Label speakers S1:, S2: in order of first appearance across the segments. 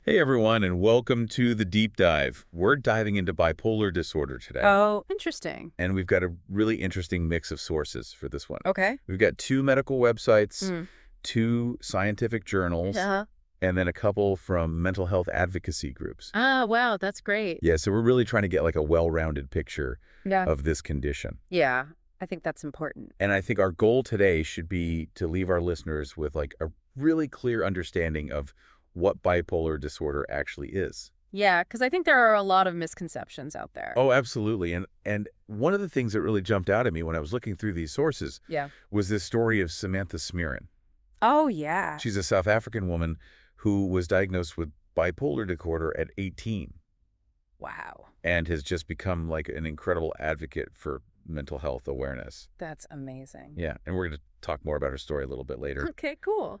S1: Hey everyone, and welcome to the deep dive. We're diving into bipolar disorder today,
S2: Oh, interesting.
S1: and we've got a really interesting mix of sources for this one.
S2: Okay.
S1: We've got two medical websites,
S2: Mm.
S1: two scientific journals,
S2: Uh-huh.
S1: and then a couple from mental health advocacy groups.
S2: Ah, wow, that's great.
S1: Yeah, so we're really trying to get like a well-rounded picture
S2: Yeah.
S1: of this condition.
S2: Yeah, I think that's important.
S1: And I think our goal today should be to leave our listeners with like a really clear understanding of what bipolar disorder actually is.
S2: Yeah, because I think there are a lot of misconceptions out there.
S1: Oh, absolutely. And one of the things that really jumped out at me when I was looking through these sources
S2: Yeah.
S1: was this story of Samantha Smirin.
S2: Oh, yeah.
S1: She's a South African woman who was diagnosed with bipolar disorder at 18
S2: Wow.
S1: and has just become like an incredible advocate for mental health awareness.
S2: That's amazing.
S1: Yeah, and we're going to talk more about her story a little bit later.
S2: Okay, cool.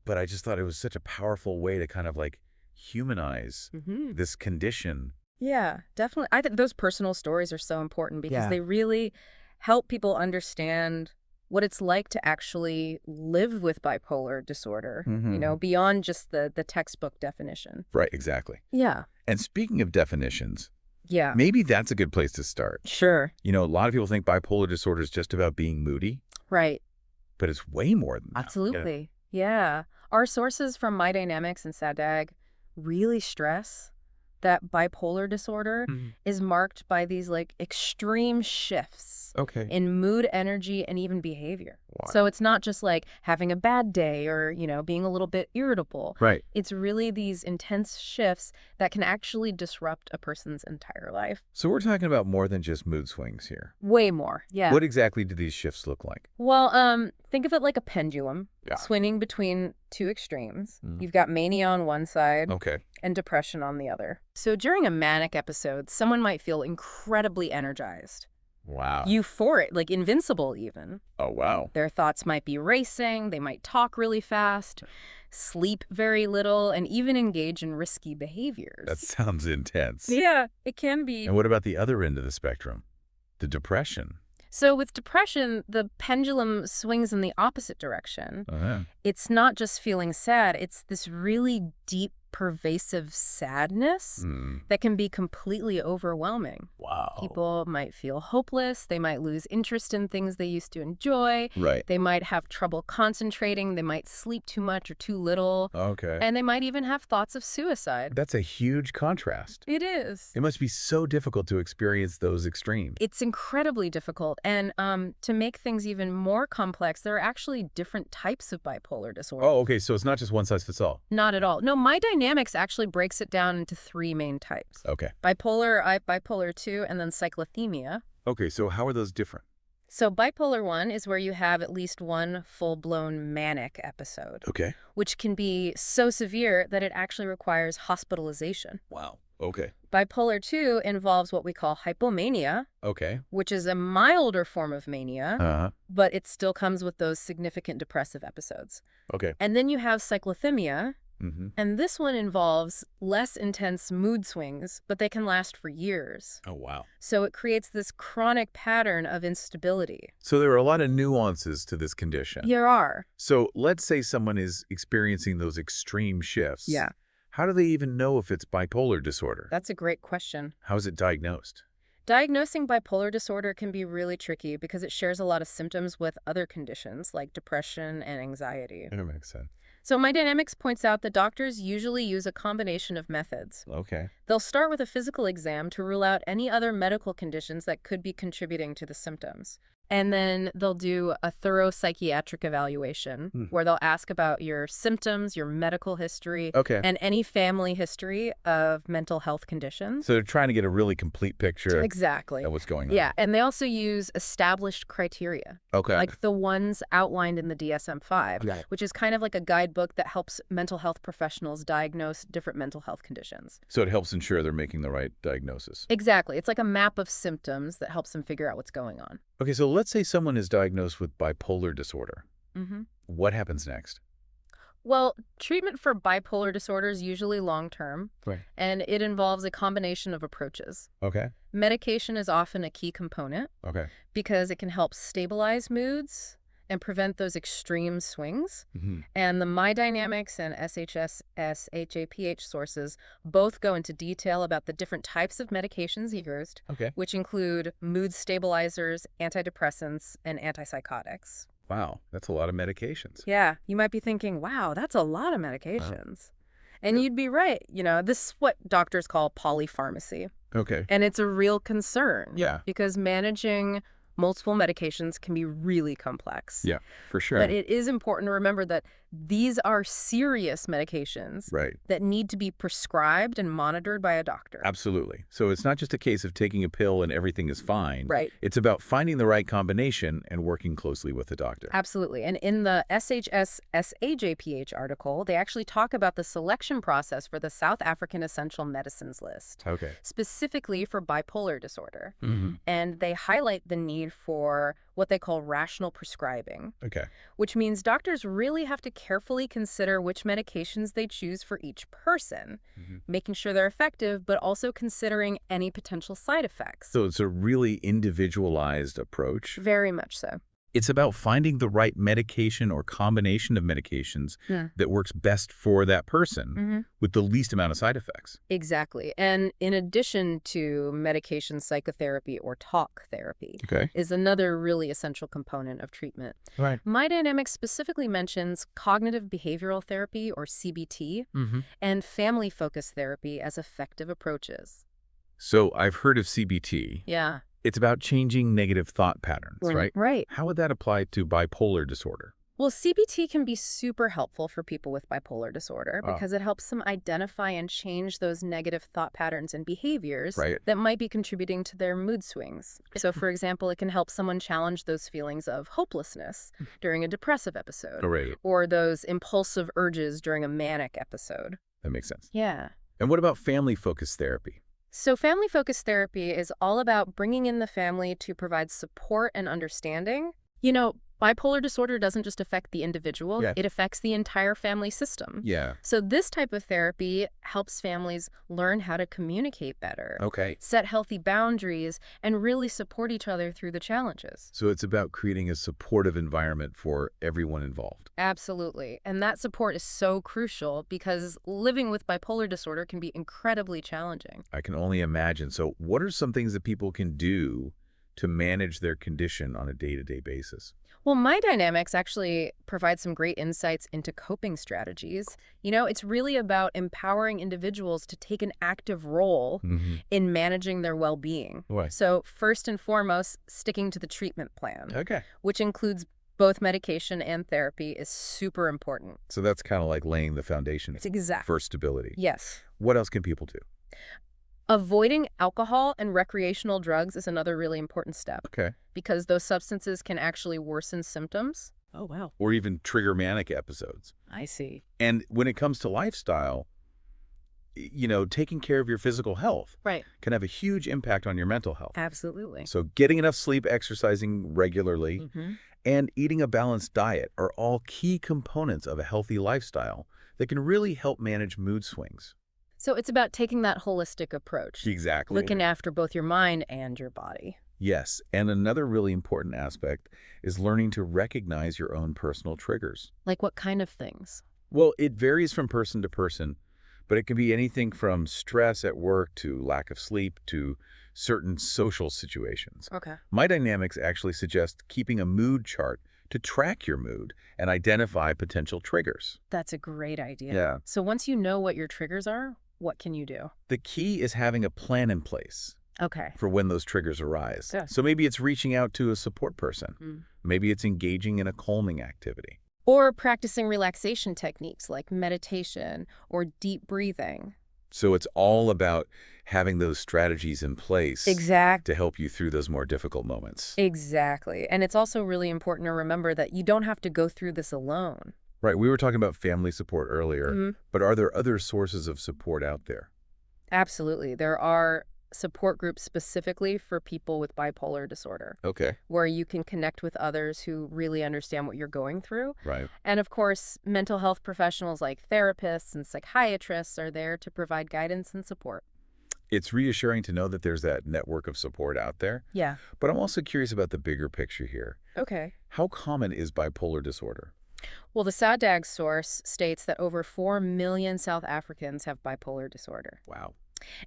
S1: But I just thought it was such a powerful way to kind of like humanize
S2: Mm-hmm.
S1: this condition.
S2: Yeah, definitely. I think those personal stories are so important because
S1: Yeah.
S2: they really help people understand what it's like to actually live with bipolar disorder,
S1: Mhm.
S2: beyond just the textbook definition.
S1: Right, exactly.
S2: Yeah.
S1: And speaking of definitions,
S2: Yeah.
S1: maybe that's a good place to start.
S2: Sure.
S1: You know, a lot of people think bipolar disorder is just about being moody,
S2: Right.
S1: but it's way more than that.
S2: Absolutely. Yeah. Our sources from My Dynamics and SADAG really stress that bipolar disorder
S1: Mhm.
S2: is marked by these like extreme shifts
S1: Okay.
S2: in mood, energy, and even behavior.
S1: Wow.
S2: So it's not just like having a bad day or, being a little bit irritable.
S1: Right.
S2: It's really these intense shifts that can actually disrupt a person's entire life.
S1: So we're talking about more than just mood swings here.
S2: Way more. Yeah.
S1: What exactly do these shifts look like?
S2: Well, think of it like a pendulum
S1: Yeah.
S2: swinging between two extremes.
S1: Mm.
S2: You've got mania on one side
S1: Okay.
S2: and depression on the other. So during a manic episode, someone might feel incredibly energized,
S1: Wow.
S2: euphoric, like invincible even.
S1: Oh, wow.
S2: Their thoughts might be racing, they might talk really fast, sleep very little, and even engage in risky behaviors.
S1: That sounds intense.
S2: Yeah, it can be.
S1: And what about the other end of the spectrum? The depression.
S2: So with depression, the pendulum swings in the opposite direction.
S1: Uh-huh.
S2: It's not just feeling sad, it's this really deep, pervasive sadness
S1: Mm.
S2: that can be completely overwhelming.
S1: Wow.
S2: People might feel hopeless, they might lose interest in things they used to enjoy,
S1: Right.
S2: they might have trouble concentrating, they might sleep too much or too little,
S1: Okay.
S2: and they might even have thoughts of suicide.
S1: That's a huge contrast.
S2: It is.
S1: It must be so difficult to experience those extremes.
S2: It's incredibly difficult. And to make things even more complex, there are actually different types of bipolar disorder.
S1: Oh, okay. So it's not just one size fits all.
S2: Not at all. No, My Dynamics actually breaks it down into three main types.
S1: Okay.
S2: Bipolar 2, and then cyclothymia.
S1: Okay. So how are those different?
S2: So bipolar 1 is where you have at least one full-blown manic episode,
S1: Okay.
S2: which can be so severe that it actually requires hospitalization.
S1: Wow. Okay.
S2: Bipolar 2 involves what we call hypomania,
S1: Okay.
S2: which is a milder form of mania,
S1: Uh-huh.
S2: but it still comes with those significant depressive episodes.
S1: Okay.
S2: And then you have cyclothymia,
S1: Mm-hmm.
S2: and this one involves less intense mood swings, but they can last for years.
S1: Oh, wow.
S2: So it creates this chronic pattern of instability.
S1: So there are a lot of nuances to this condition.
S2: There are.
S1: So let's say someone is experiencing those extreme shifts. How do they even know if it's bipolar disorder?
S2: That's a great question.
S1: How is it diagnosed?
S2: Diagnosing bipolar disorder can be really tricky because it shares a lot of symptoms with other conditions like depression and anxiety.
S1: That makes sense.
S2: So My Dynamics points out that doctors usually use a combination of methods.
S1: Okay.
S2: They'll start with a physical exam to rule out any other medical conditions that could be contributing to the symptoms. And then they'll do a thorough psychiatric evaluation where they'll ask about your symptoms, your medical history,
S1: Okay.
S2: and any family history of mental health conditions.
S1: So they're trying to get a really complete picture
S2: Exactly.
S1: of what's going on.
S2: Yeah, and they also use established criteria,
S1: Okay.
S2: like the ones outlined in the DSM-5,
S1: Got it.
S2: which is kind of like a guidebook that helps mental health professionals diagnose different mental health conditions.
S1: So it helps ensure they're making the right diagnosis.
S2: Exactly. It's like a map of symptoms that helps them figure out what's going on.
S1: Okay, so let's say someone is diagnosed with bipolar disorder.
S2: Mm-hmm.
S1: What happens next?
S2: Well, treatment for bipolar disorder is usually long-term,
S1: Right.
S2: and it involves a combination of approaches.
S1: Okay.
S2: Medication is often a key component
S1: Okay.
S2: because it can help stabilize moods and prevent those extreme swings.
S1: Hmm.
S2: And the My Dynamics and SHS-HAPH sources both go into detail about the different types of medications used,
S1: Okay.
S2: which include mood stabilizers, antidepressants, and antipsychotics.
S1: Wow, that's a lot of medications.
S2: Yeah, you might be thinking, wow, that's a lot of medications. And
S1: Yeah.
S2: you'd be right. This is what doctors call polypharmacy.
S1: Okay.
S2: And it's a real concern.
S1: Yeah.
S2: Because managing multiple medications can be really complex.
S1: Yeah, for sure.
S2: But it is important to remember that these are serious medications
S1: Right.
S2: that need to be prescribed and monitored by a doctor.
S1: Absolutely. So it's not just a case of taking a pill and everything is fine.
S2: Right.
S1: It's about finding the right combination and working closely with the doctor.
S2: Absolutely. And in the SHS-SAJPH article, they actually talk about the selection process for the South African Essential Medicines list,
S1: Okay.
S2: specifically for bipolar disorder.
S1: Mm-hmm.
S2: And they highlight the need for what they call rational prescribing,
S1: Okay.
S2: which means doctors really have to carefully consider which medications they choose for each person,
S1: Mm-hmm.
S2: making sure they're effective, but also considering any potential side effects.
S1: So it's a really individualized approach.
S2: Very much so.
S1: It's about finding the right medication or combination of medications
S2: Yeah.
S1: that works best for that person
S2: Mm-hmm.
S1: with the least amount of side effects.
S2: Exactly. And in addition to medication psychotherapy or talk therapy
S1: Okay.
S2: is another really essential component of treatment.
S1: Right.
S2: My Dynamics specifically mentions cognitive behavioral therapy or CBT
S1: Mm-hmm.
S2: and family-focused therapy as effective approaches.
S1: So I've heard of CBT.
S2: Yeah.
S1: It's about changing negative thought patterns, right?
S2: Right.
S1: How would that apply to bipolar disorder?
S2: Well, CBT can be super helpful for people with bipolar disorder
S1: Ah.
S2: because it helps them identify and change those negative thought patterns and behaviors
S1: Right.
S2: that might be contributing to their mood swings. So, for example, it can help someone challenge those feelings of hopelessness during a depressive episode
S1: Right.
S2: or those impulsive urges during a manic episode.
S1: That makes sense.
S2: Yeah.
S1: And what about family-focused therapy?
S2: So family-focused therapy is all about bringing in the family to provide support and understanding. Bipolar disorder doesn't just affect the individual,
S1: Yeah.
S2: it affects the entire family system.
S1: Yeah.
S2: So this type of therapy helps families learn how to communicate better,
S1: Okay.
S2: set healthy boundaries, and really support each other through the challenges.
S1: So it's about creating a supportive environment for everyone involved.
S2: Absolutely. And that support is so crucial because living with bipolar disorder can be incredibly challenging.
S1: I can only imagine. So what are some things that people can do to manage their condition on a day-to-day basis?
S2: Well, My Dynamics actually provides some great insights into coping strategies. It's really about empowering individuals to take an active role
S1: Mm-hmm.
S2: in managing their well-being.
S1: Right.
S2: So first and foremost, sticking to the treatment plan,
S1: Okay.
S2: which includes both medication and therapy, is super important.
S1: So that's kind of like laying the foundation
S2: It's exact.
S1: for stability.
S2: Yes.
S1: What else can people do?
S2: Avoiding alcohol and recreational drugs is another really important step
S1: Okay.
S2: because those substances can actually worsen symptoms. Oh, wow.
S1: Or even trigger manic episodes.
S2: I see.
S1: And when it comes to lifestyle, taking care of your physical health
S2: Right.
S1: can have a huge impact on your mental health.
S2: Absolutely.
S1: So getting enough sleep, exercising regularly,
S2: Mm-hmm.
S1: and eating a balanced diet are all key components of a healthy lifestyle that can really help manage mood swings.
S2: So it's about taking that holistic approach,
S1: Exactly.
S2: looking after both your mind and your body.
S1: Yes, and another really important aspect is learning to recognize your own personal triggers.
S2: Like what kind of things?
S1: Well, it varies from person to person, but it can be anything from stress at work to lack of sleep to certain social situations.
S2: Okay.
S1: My Dynamics actually suggest keeping a mood chart to track your mood and identify potential triggers.
S2: That's a great idea.
S1: Yeah.
S2: So once you know what your triggers are, what can you do?
S1: The key is having a plan in place
S2: Okay.
S1: for when those triggers arise.
S2: Yeah.
S1: So maybe it's reaching out to a support person.
S2: Mm.
S1: Maybe it's engaging in a calming activity.
S2: Or practicing relaxation techniques like meditation or deep breathing.
S1: So it's all about having those strategies in place
S2: Exactly.
S1: to help you through those more difficult moments.
S2: Exactly. And it's also really important to remember that you don't have to go through this alone.
S1: Right, we were talking about family support earlier,
S2: Mhm.
S1: but are there other sources of support out there?
S2: Absolutely. There are support groups specifically for people with bipolar disorder,
S1: Okay.
S2: where you can connect with others who really understand what you're going through.
S1: Right.
S2: And of course, mental health professionals like therapists and psychiatrists are there to provide guidance and support.
S1: It's reassuring to know that there's that network of support out there,
S2: Yeah.
S1: but I'm also curious about the bigger picture here.
S2: Okay.
S1: How common is bipolar disorder?
S2: Well, the SADAG source states that over 4 million South Africans have bipolar disorder.
S1: Wow.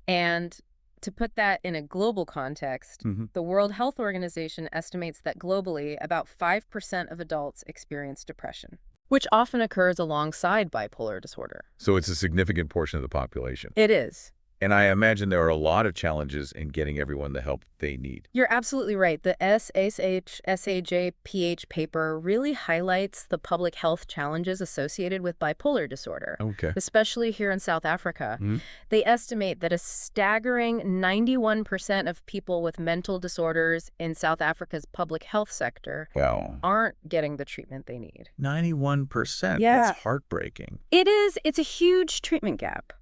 S2: And to put that in a global context, the World Health Organization estimates that globally, about 5% of adults experience depression, which often occurs alongside bipolar disorder.
S1: So it's a significant portion of the population.
S2: It is.
S1: And I imagine there are a lot of challenges in getting everyone the help they need.
S2: You're absolutely right. The SAJPH paper really highlights the public health challenges associated with bipolar disorder,
S1: Okay.
S2: especially here in South Africa. They estimate that a staggering 91% of people with mental disorders in South Africa's public health sector
S1: Wow.
S2: aren't getting the treatment they need.
S1: 91%.
S2: Yeah.
S1: That's heartbreaking.
S2: It is. It's a huge treatment gap.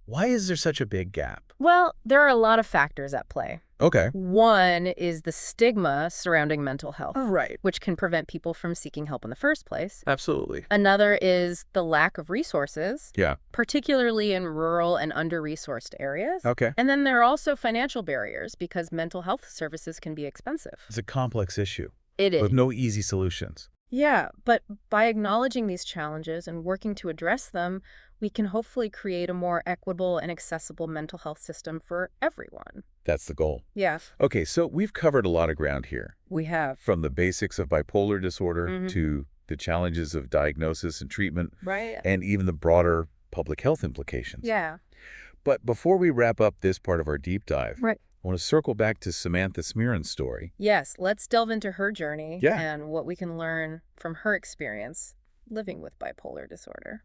S1: Why is there such a big gap?
S2: Well, there are a lot of factors at play.
S1: Okay.
S2: One is the stigma surrounding mental health,
S1: Right.
S2: which can prevent people from seeking help in the first place.
S1: Absolutely.
S2: Another is the lack of resources,
S1: Yeah.
S2: particularly in rural and under-resourced areas.
S1: Okay.
S2: And then there are also financial barriers because mental health services can be expensive.
S1: It's a complex issue
S2: It is.
S1: with no easy solutions.
S2: Yeah, but by acknowledging these challenges and working to address them, we can hopefully create a more equitable and accessible mental health system for everyone.
S1: That's the goal.
S2: Yeah,
S1: Okay, so we've covered a lot of ground here,
S2: we have.
S1: from the basics of bipolar disorder to the challenges of diagnosis and treatment,
S2: Right?
S1: and even the broader public health implications.
S2: Yeah.
S1: But before we wrap up this part of our deep dive,
S2: Right.
S1: I want to circle back to Samantha Smiran's story.
S2: Yes, let's delve into her journey
S1: Yeah.
S2: and what we can learn from her experience living with bipolar disorder.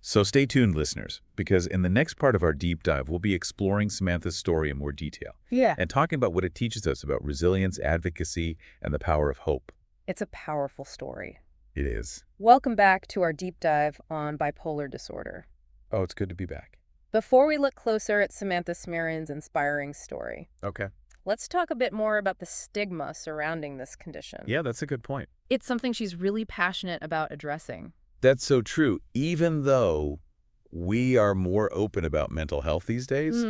S1: So stay tuned, listeners, because in the next part of our deep dive, we'll be exploring Samantha's story in more detail
S2: Yeah.
S1: and talking about what it teaches us about resilience, advocacy, and the power of hope.
S2: It's a powerful story.
S1: It is.
S2: Welcome back to our deep dive on bipolar disorder.
S1: Oh, it's good to be back.
S2: Before we look closer at Samantha Smiran's inspiring story,
S1: Okay.
S2: let's talk a bit more about the stigma surrounding this condition.
S1: Yeah, that's a good point.
S2: It's something she's really passionate about addressing.
S1: That's so true. Even though we are more open about mental health these days,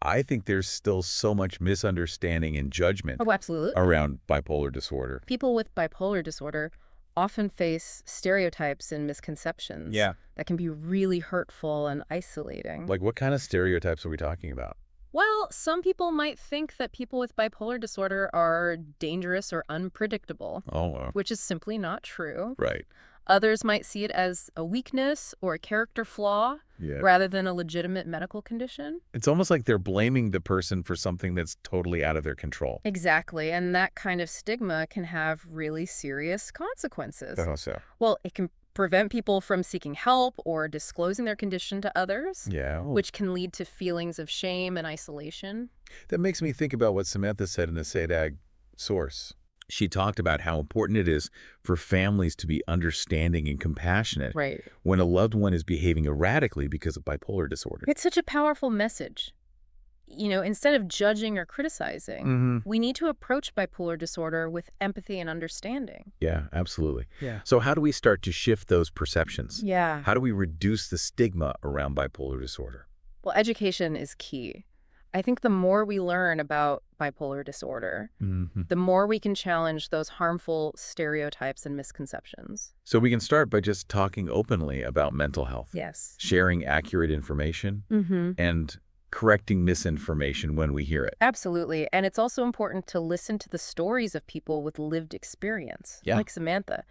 S1: I think there's still so much misunderstanding and judgment
S2: Oh, absolutely.
S1: around bipolar disorder.
S2: People with bipolar disorder often face stereotypes and misconceptions that can be really hurtful and isolating.
S1: Like, what kind of stereotypes are we talking about?
S2: Well, some people might think that people with bipolar disorder are dangerous or unpredictable,
S1: Oh, well,
S2: which is simply not true.
S1: right.
S2: Others might see it as a weakness or a character flaw
S1: Yeah.
S2: rather than a legitimate medical condition.
S1: It's almost like they're blaming the person for something that's totally out of their control.
S2: Exactly, and that kind of stigma can have really serious consequences.
S1: Oh, so.
S2: Well, it can prevent people from seeking help or disclosing their condition to others,
S1: Yeah.
S2: which can lead to feelings of shame and isolation.
S1: That makes me think about what Samantha said in the SADAG source. She talked about how important it is for families to be understanding and compassionate
S2: Right.
S1: when a loved one is behaving erratically because of bipolar disorder.
S2: It's such a powerful message. You know, instead of judging or criticizing, we need to approach bipolar disorder with empathy and understanding.
S1: Yeah, absolutely.
S2: Yeah.
S1: So how do we start to shift those perceptions?
S2: Yeah.
S1: How do we reduce the stigma around bipolar disorder?
S2: Well, education is key. I think the more we learn about bipolar disorder, the more we can challenge those harmful stereotypes and misconceptions.
S1: So we can start by just talking openly about mental health,
S2: Yes.
S1: sharing accurate information, and correcting misinformation when we hear it.
S2: Absolutely. And it's also important to listen to the stories of people with lived experience,
S1: Yeah.
S2: like Samantha.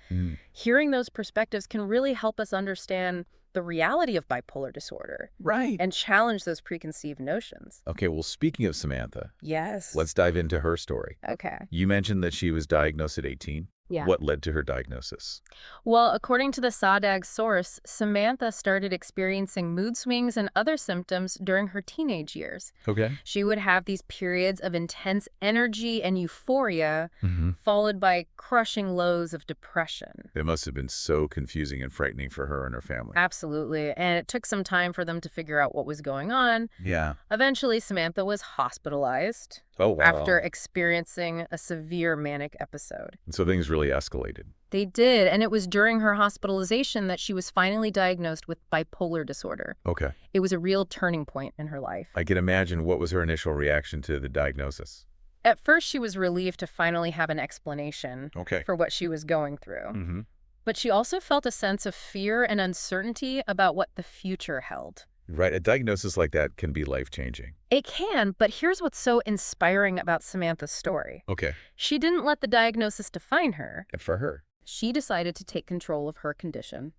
S2: Hearing those perspectives can really help us understand the reality of bipolar disorder
S1: Right.
S2: and challenge those preconceived notions.
S1: Okay, well, speaking of Samantha,
S2: Yes.
S1: let's dive into her story.
S2: Okay.
S1: You mentioned that she was diagnosed at 18.
S2: Yeah.
S1: What led to her diagnosis?
S2: Well, according to the SADAG source, Samantha started experiencing mood swings and other symptoms during her teenage years.
S1: Okay.
S2: She would have these periods of intense energy and euphoria, followed by crushing lows of depression.
S1: It must have been so confusing and frightening for her and her family.
S2: Absolutely. And it took some time for them to figure out what was going on.
S1: Yeah.
S2: Eventually, Samantha was hospitalized
S1: Oh, wow.
S2: after experiencing a severe manic episode.
S1: So things really escalated.
S2: They did, and it was during her hospitalization that she was finally diagnosed with bipolar disorder.
S1: Okay.
S2: It was a real turning point in her life.
S1: I can imagine what was her initial reaction to the diagnosis.
S2: At first, she was relieved to finally have an explanation
S1: Okay.
S2: for what she was going through.
S1: Mm-hmm.
S2: But she also felt a sense of fear and uncertainty about what the future held.
S1: Right. A diagnosis like that can be life-changing.
S2: It can, but here's what's so inspiring about Samantha's story.
S1: Okay.
S2: She didn't let the diagnosis define her.
S1: And for her.
S2: She decided to take control of her condition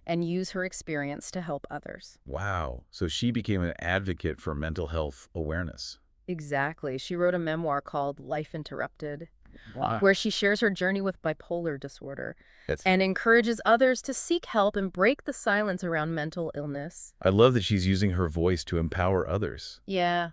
S2: and use her experience to help others.
S1: Wow. So she became an advocate for mental health awareness.
S2: Exactly. She wrote a memoir called Life Interrupted,
S1: Wow.
S2: where she shares her journey with bipolar disorder
S1: That's,
S2: and encourages others to seek help and break the silence around mental illness.
S1: I love that she's using her voice to empower others.
S2: Yeah.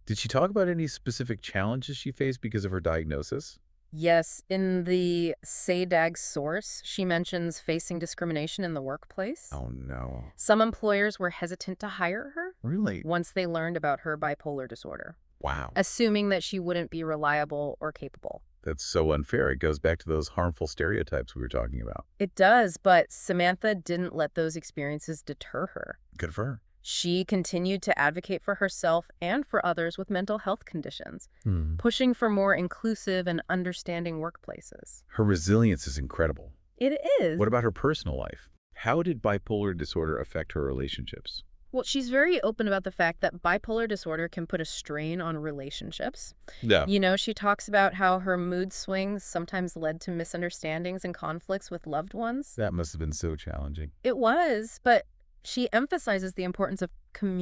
S1: Did she talk about any specific challenges she faced because of her diagnosis?
S2: Yes, in the SADAG source, she mentions facing discrimination in the workplace.
S1: Oh, no.
S2: Some employers were hesitant to hire her
S1: Really?
S2: once they learned about her bipolar disorder,
S1: Wow.
S2: assuming that she wouldn't be reliable or capable.
S1: That's so unfair. It goes back to those harmful stereotypes we were talking about.
S2: It does, but Samantha didn't let those experiences deter her.
S1: Good for her.
S2: She continued to advocate for herself and for others with mental health conditions, pushing for more inclusive and understanding workplaces.
S1: Her resilience is incredible.
S2: It is.
S1: What about her personal life? How did bipolar disorder affect her relationships?
S2: Well, she's very open about the fact that bipolar disorder can put a strain on relationships.
S1: Yeah.
S2: You know, she talks about how her mood swings sometimes led to misunderstandings and conflicts with loved ones.
S1: That must have been so challenging.
S2: It was, but she emphasizes the importance of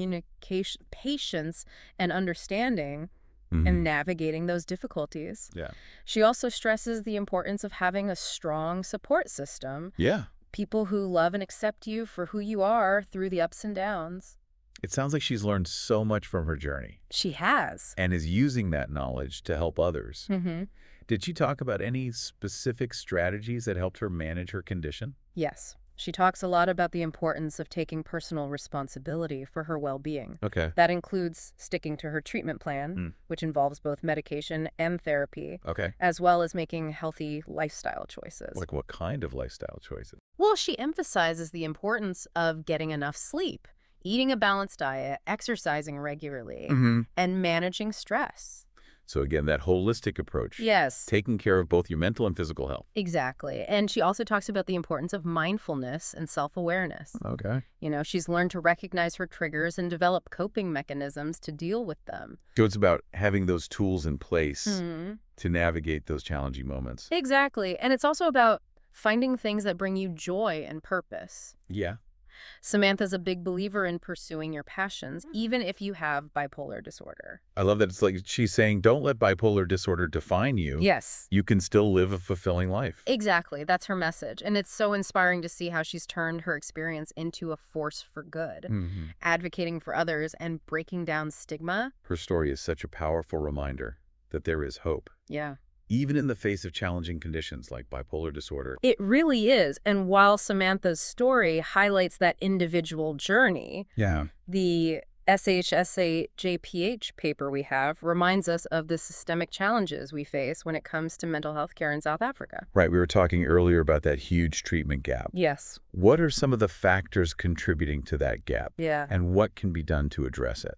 S2: communication, patience, and understanding and navigating those difficulties.
S1: Yeah.
S2: She also stresses the importance of having a strong support system,
S1: Yeah.
S2: people who love and accept you for who you are through the ups and downs.
S1: It sounds like she's learned so much from her journey
S2: She has.
S1: and is using that knowledge to help others.
S2: Mm-hmm.
S1: Did she talk about any specific strategies that helped her manage her condition?
S2: Yes. She talks a lot about the importance of taking personal responsibility for her well-being.
S1: Okay.
S2: That includes sticking to her treatment plan, which involves both medication and therapy,
S1: Okay.
S2: as well as making healthy lifestyle choices.
S1: Like what kind of lifestyle choices?
S2: Well, she emphasizes the importance of getting enough sleep, eating a balanced diet, exercising regularly, and managing stress.
S1: So again, that holistic approach.
S2: Yes.
S1: Taking care of both your mental and physical health.
S2: Exactly. And she also talks about the importance of mindfulness and self-awareness.
S1: Okay.
S2: You know, she's learned to recognize her triggers and develop coping mechanisms to deal with them.
S1: So it's about having those tools in place to navigate those challenging moments.
S2: Exactly. And it's also about finding things that bring you joy and purpose.
S1: Yeah.
S2: Samantha's a big believer in pursuing your passions, even if you have bipolar disorder.
S1: I love that it's like she's saying, don't let bipolar disorder define you.
S2: Yes.
S1: You can still live a fulfilling life.
S2: Exactly. That's her message. And it's so inspiring to see how she's turned her experience into a force for good, advocating for others and breaking down stigma.
S1: Her story is such a powerful reminder that there is hope,
S2: Yeah.
S1: even in the face of challenging conditions like bipolar disorder.
S2: It really is. And while Samantha's story highlights that individual journey,
S1: Yeah.
S2: the SHSA-JPH paper we have reminds us of the systemic challenges we face when it comes to mental health care in South Africa.
S1: Right. We were talking earlier about that huge treatment gap.
S2: Yes.
S1: What are some of the factors contributing to that gap?
S2: Yeah.
S1: And what can be done to address it?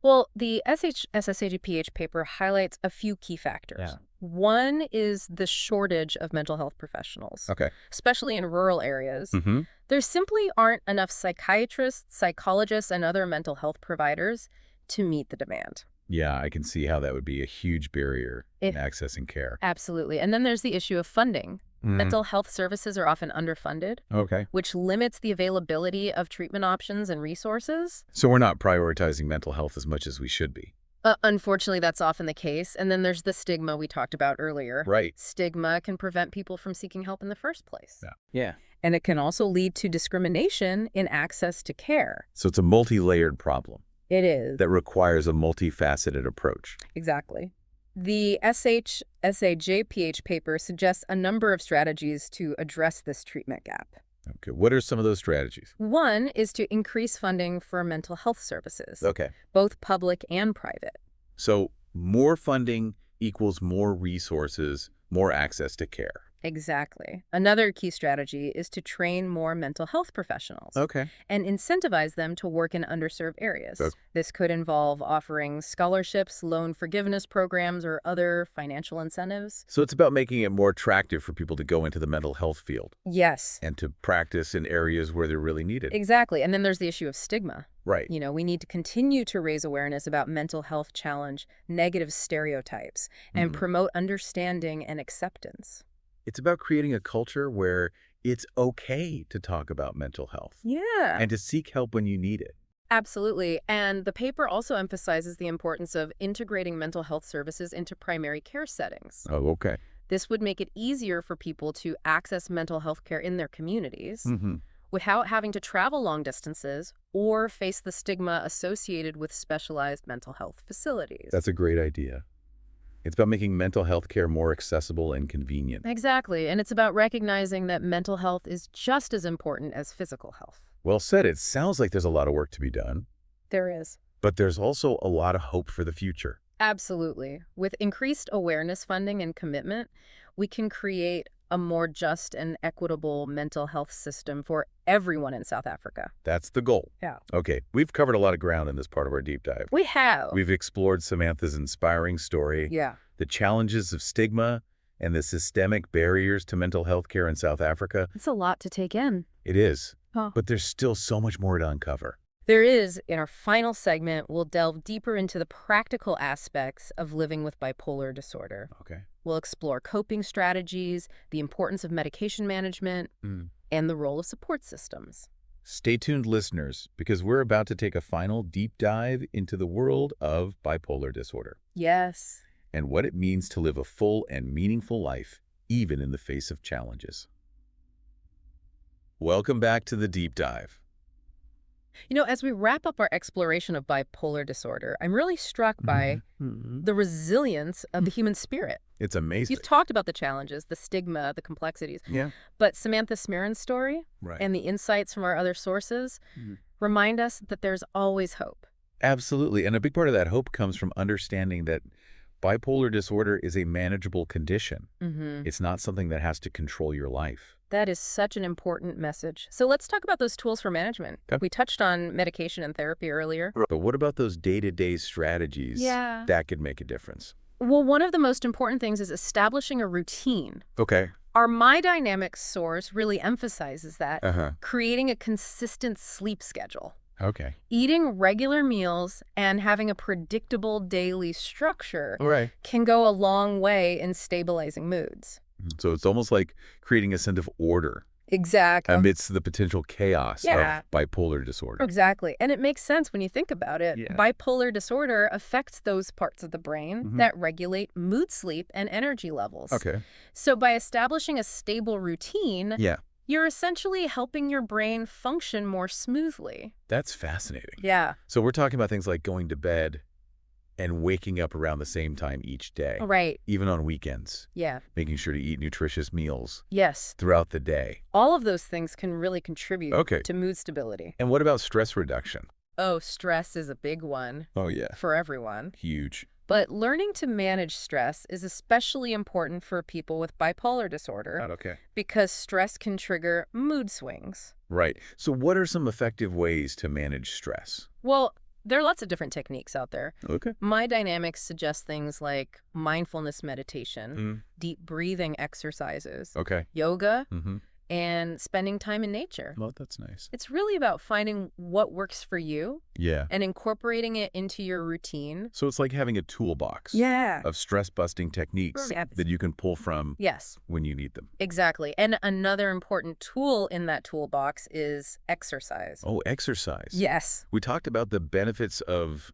S2: Well, the SHSA-JPH paper highlights a few key factors.
S1: Yeah.
S2: One is the shortage of mental health professionals,
S1: Okay.
S2: especially in rural areas.
S1: Mm-hmm.
S2: There simply aren't enough psychiatrists, psychologists, and other mental health providers to meet the demand.
S1: Yeah, I can see how that would be a huge barrier in
S2: If-
S1: accessing care.
S2: Absolutely. And then there's the issue of funding. Mental health services are often underfunded,
S1: Okay.
S2: which limits the availability of treatment options and resources.
S1: So we're not prioritizing mental health as much as we should be.
S2: Unfortunately, that's often the case. And then there's the stigma we talked about earlier.
S1: Right.
S2: Stigma can prevent people from seeking help in the first place.
S1: Yeah.
S2: And it can also lead to discrimination in access to care.
S1: So it's a multi-layered problem
S2: It is.
S1: that requires a multifaceted approach.
S2: Exactly. The SHSA-JPH paper suggests a number of strategies to address this treatment gap.
S1: Okay. What are some of those strategies?
S2: One is to increase funding for mental health services,
S1: Okay.
S2: both public and private.
S1: So more funding equals more resources, more access to care.
S2: Exactly. Another key strategy is to train more mental health professionals
S1: Okay.
S2: and incentivize them to work in underserved areas.
S1: That's-
S2: This could involve offering scholarships, loan forgiveness programs, or other financial incentives.
S1: So it's about making it more attractive for people to go into the mental health field
S2: Yes,
S1: and to practice in areas where they're really needed.
S2: exactly. And then there's the issue of stigma.
S1: Right.
S2: We need to continue to raise awareness about mental health challenge, negative stereotypes, and promote understanding and acceptance.
S1: It's about creating a culture where it's okay to talk about mental health
S2: Yeah.
S1: and to seek help when you need it.
S2: Absolutely. And the paper also emphasizes the importance of integrating mental health services into primary care settings.
S1: Oh, okay.
S2: This would make it easier for people to access mental health care in their communities
S1: Mm-hmm.
S2: without having to travel long distances or face the stigma associated with specialized mental health facilities.
S1: That's a great idea. It's about making mental health care more accessible and convenient.
S2: Exactly. And it's about recognizing that mental health is just as important as physical health.
S1: Well said. It sounds like there's a lot of work to be done,
S2: There is.
S1: but there's also a lot of hope for the future.
S2: Absolutely. With increased awareness funding and commitment, we can create a more just and equitable mental health system for everyone in South Africa.
S1: That's the goal.
S2: Yeah.
S1: Okay, we've covered a lot of ground in this part of our deep dive.
S2: We have.
S1: We've explored Samantha's inspiring story,
S2: Yeah.
S1: the challenges of stigma, and the systemic barriers to mental health care in South Africa.
S2: It's a lot to take in.
S1: It is,
S2: Huh.
S1: but there's still so much more to uncover.
S2: There is. In our final segment, we'll delve deeper into the practical aspects of living with bipolar disorder.
S1: Okay.
S2: We'll explore coping strategies, the importance of medication management, and the role of support systems.
S1: Stay tuned, listeners, because we're about to take a final deep dive into the world of bipolar disorder
S2: Yes.
S1: and what it means to live a full and meaningful life, even in the face of challenges. Welcome back to the deep dive.
S2: As we wrap up our exploration of bipolar disorder, I'm really struck by the resilience of the human spirit.
S1: It's amazing.
S2: You've talked about the challenges, the stigma, the complexities.
S1: Yeah.
S2: But Samantha Smirin's story
S1: Right.
S2: and the insights from our other sources remind us that there's always hope.
S1: Absolutely. And a big part of that hope comes from understanding that bipolar disorder is a manageable condition. It's not something that has to control your life.
S2: That is such an important message. So let's talk about those tools for management.
S1: Okay.
S2: We touched on medication and therapy earlier.
S1: But what about those day-to-day strategies
S2: Yeah.
S1: that could make a difference?
S2: Well, one of the most important things is establishing a routine.
S1: Okay.
S2: Our My Dynamics source really emphasizes that,
S1: Uh-huh.
S2: creating a consistent sleep schedule.
S1: Okay.
S2: Eating regular meals and having a predictable daily structure
S1: All right.
S2: can go a long way in stabilizing moods.
S1: So it's almost like creating a sense of order
S2: Exactly.
S1: amidst the potential chaos
S2: Yeah.
S1: of bipolar disorder.
S2: Exactly. And it makes sense when you think about it.
S1: Yeah.
S2: Bipolar disorder affects those parts of the brain that regulate mood, sleep, and energy levels.
S1: Okay.
S2: So by establishing a stable routine,
S1: Yeah.
S2: you're essentially helping your brain function more smoothly.
S1: That's fascinating.
S2: Yeah.
S1: So we're talking about things like going to bed and waking up around the same time each day,
S2: Right.
S1: even on weekends,
S2: Yeah.
S1: making sure to eat nutritious meals
S2: Yes.
S1: throughout the day.
S2: All of those things can really contribute
S1: Okay.
S2: to mood stability.
S1: And what about stress reduction?
S2: Oh, stress is a big one
S1: Oh, yeah.
S2: for everyone.
S1: Huge.
S2: But learning to manage stress is especially important for people with bipolar disorder
S1: Okay.
S2: because stress can trigger mood swings.
S1: Right. So what are some effective ways to manage stress?
S2: Well, there are lots of different techniques out there.
S1: Okay.
S2: My Dynamics suggests things like mindfulness meditation, deep breathing exercises,
S1: Okay.
S2: yoga,
S1: Mm-hmm.
S2: and spending time in nature.
S1: Well, that's nice.
S2: It's really about finding what works for you
S1: Yeah.
S2: and incorporating it into your routine.
S1: So it's like having a toolbox
S2: Yeah.
S1: of stress-busting techniques
S2: Yes.
S1: that you can pull from
S2: Yes,
S1: when you need them.
S2: exactly. And another important tool in that toolbox is exercise.
S1: Oh, exercise.
S2: Yes.
S1: We talked about the benefits of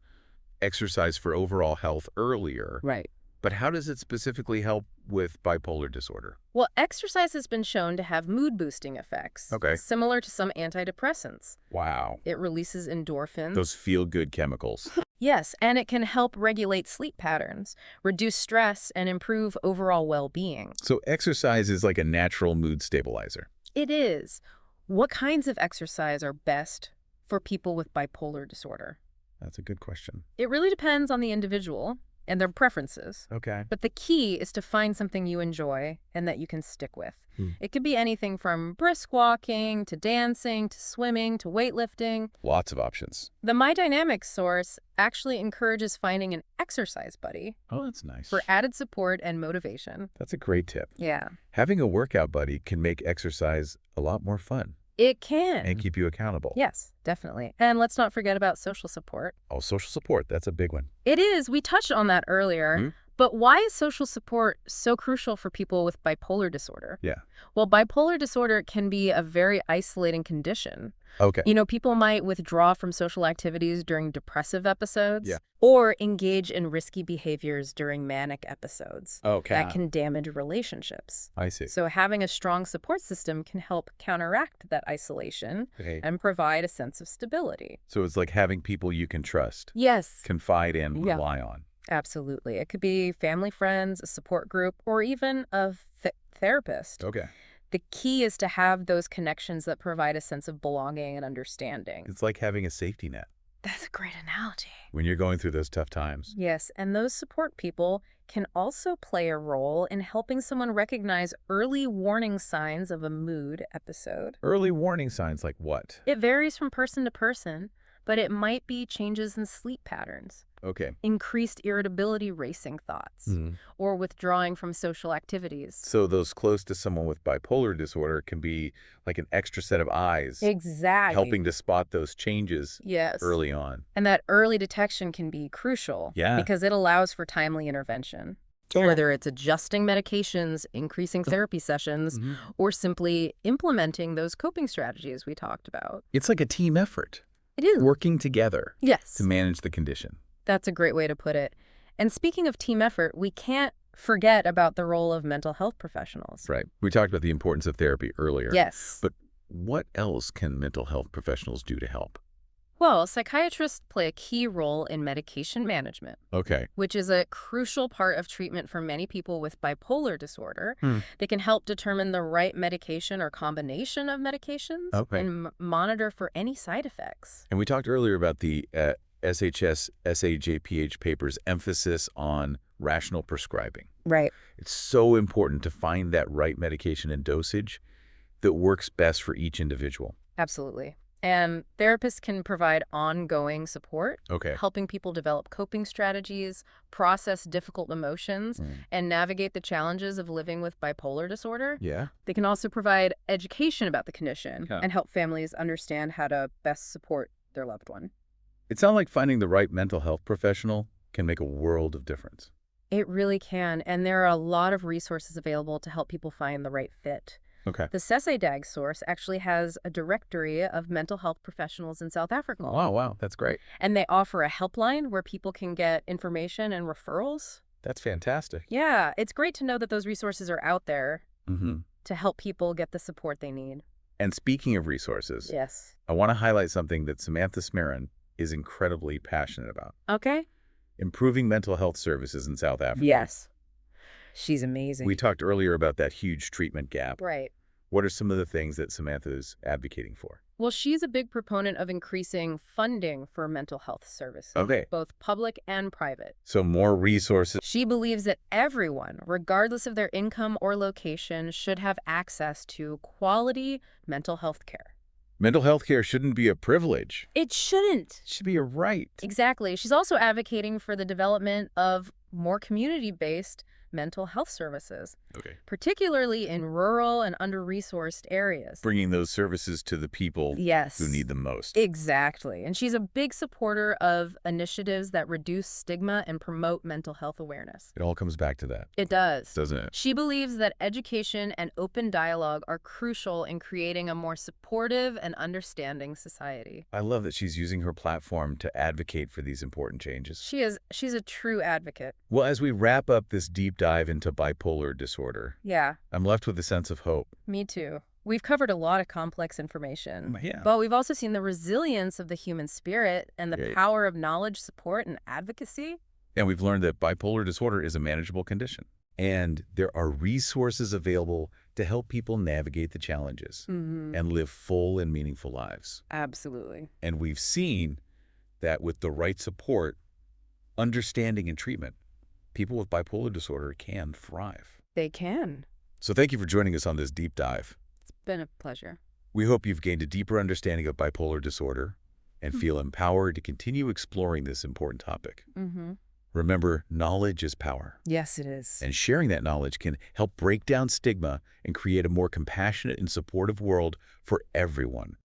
S1: exercise for overall health earlier,
S2: Right.
S1: but how does it specifically help with bipolar disorder?
S2: Well, exercise has been shown to have mood-boosting effects.
S1: Okay.
S2: Similar to some antidepressants.
S1: Wow.
S2: It releases endorphins.
S1: Those feel-good chemicals.
S2: Yes, and it can help regulate sleep patterns, reduce stress, and improve overall well-being.
S1: So exercise is like a natural mood stabilizer.
S2: It is. What kinds of exercise are best for people with bipolar disorder?
S1: That's a good question.
S2: It really depends on the individual. and their preferences.
S1: Okay.
S2: But the key is to find something you enjoy and that you can stick with. It could be anything from brisk walking to dancing to swimming to weightlifting.
S1: Lots of options.
S2: The My Dynamics source actually encourages finding an exercise buddy
S1: Oh, that's nice.
S2: for added support and motivation.
S1: That's a great tip.
S2: Yeah.
S1: Having a workout buddy can make exercise a lot more fun
S2: It can.
S1: and keep you accountable.
S2: Yes, definitely. And let's not forget about social support.
S1: Oh, social support. That's a big one.
S2: It is. We touched on that earlier. But why is social support so crucial for people with bipolar disorder?
S1: Yeah.
S2: Well, bipolar disorder can be a very isolating condition.
S1: Okay.
S2: You know, people might withdraw from social activities during depressive episodes
S1: Yeah.
S2: or engage in risky behaviors during manic episodes.
S1: Okay.
S2: That can damage relationships.
S1: I see.
S2: So having a strong support system can help counteract that isolation
S1: Okay.
S2: and provide a sense of stability.
S1: So it's like having people you can trust,
S2: Yes,
S1: confide in,
S2: Yeah.
S1: rely on.
S2: absolutely. It could be family, friends, a support group, or even a therapist.
S1: Okay.
S2: The key is to have those connections that provide a sense of belonging and understanding.
S1: It's like having a safety net
S2: That's a great analogy.
S1: when you're going through those tough times.
S2: Yes, and those support people can also play a role in helping someone recognize early warning signs of a mood episode.
S1: Early warning signs like what?
S2: It varies from person to person, but it might be changes in sleep patterns,
S1: Okay.
S2: increased irritability, racing thoughts, or withdrawing from social activities.
S1: So those close to someone with bipolar disorder can be like an extra set of eyes
S2: Exactly.
S1: helping to spot those changes
S2: Yes.
S1: early on.
S2: And that early detection can be crucial.
S1: Yeah.
S2: Because it allows for timely intervention. Whether it's adjusting medications, increasing therapy sessions, or simply implementing those coping strategies we talked about.
S1: It's like a team effort,
S2: It is.
S1: working together
S2: Yes.
S1: to manage the condition.
S2: That's a great way to put it. And speaking of team effort, we can't forget about the role of mental health professionals.
S1: Right. We talked about the importance of therapy earlier.
S2: Yes.
S1: But what else can mental health professionals do to help?
S2: Well, psychiatrists play a key role in medication management,
S1: Okay.
S2: which is a crucial part of treatment for many people with bipolar disorder. They can help determine the right medication or combination of medications
S1: Okay.
S2: and monitor for any side effects.
S1: And we talked earlier about the SHS SAJPH paper's emphasis on rational prescribing.
S2: Right.
S1: It's so important to find that right medication and dosage that works best for each individual.
S2: Absolutely. And therapists can provide ongoing support,
S1: Okay.
S2: helping people develop coping strategies, process difficult emotions, and navigate the challenges of living with bipolar disorder.
S1: Yeah.
S2: They can also provide education about the condition
S1: Yeah.
S2: and help families understand how to best support their loved one.
S1: It sounds like finding the right mental health professional can make a world of difference.
S2: It really can, and there are a lot of resources available to help people find the right fit.
S1: Okay.
S2: The CESADAG source actually has a directory of mental health professionals in South Africa.
S1: Wow. That's great.
S2: And they offer a helpline where people can get information and referrals.
S1: That's fantastic.
S2: Yeah, it's great to know that those resources are out there to help people get the support they need.
S1: And speaking of resources,
S2: Yes.
S1: I want to highlight something that Samantha Smirin is incredibly passionate about.
S2: Okay.
S1: Improving mental health services in South Africa.
S2: Yes. She's amazing.
S1: We talked earlier about that huge treatment gap.
S2: Right.
S1: What are some of the things that Samantha is advocating for?
S2: Well, she's a big proponent of increasing funding for mental health services,
S1: Okay.
S2: both public and private.
S1: So more resources.
S2: She believes that everyone, regardless of their income or location, should have access to quality mental health care.
S1: Mental health care shouldn't be a privilege.
S2: It shouldn't.
S1: It should be a right.
S2: Exactly. She's also advocating for the development of more community-based mental health services,
S1: Okay.
S2: particularly in rural and under-resourced areas.
S1: Bringing those services to the people
S2: Yes.
S1: who need them most.
S2: Exactly. And she's a big supporter of initiatives that reduce stigma and promote mental health awareness.
S1: It all comes back to that,
S2: It does.
S1: doesn't it?
S2: She believes that education and open dialogue are crucial in creating a more supportive and understanding society.
S1: I love that she's using her platform to advocate for these important changes.
S2: She's a true advocate.
S1: Well, as we wrap up this deep dive into bipolar disorder,
S2: Yeah,
S1: I'm left with a sense of hope.
S2: me too. We've covered a lot of complex information.
S1: Yeah.
S2: But we've also seen the resilience of the human spirit and the
S1: Yeah.
S2: power of knowledge, support, and advocacy.
S1: And we've learned that bipolar disorder is a manageable condition. And there are resources available to help people navigate the challenges and live full and meaningful lives.
S2: Absolutely.
S1: And we've seen that with the right support, understanding, and treatment, people with bipolar disorder can thrive.
S2: They can.
S1: So thank you for joining us on this deep dive.
S2: It's been a pleasure.
S1: We hope you've gained a deeper understanding of bipolar disorder and feel empowered to continue exploring this important topic. Remember, knowledge is power.
S2: Yes, it is.
S1: And sharing that knowledge can help break down stigma and create a more compassionate and supportive world for everyone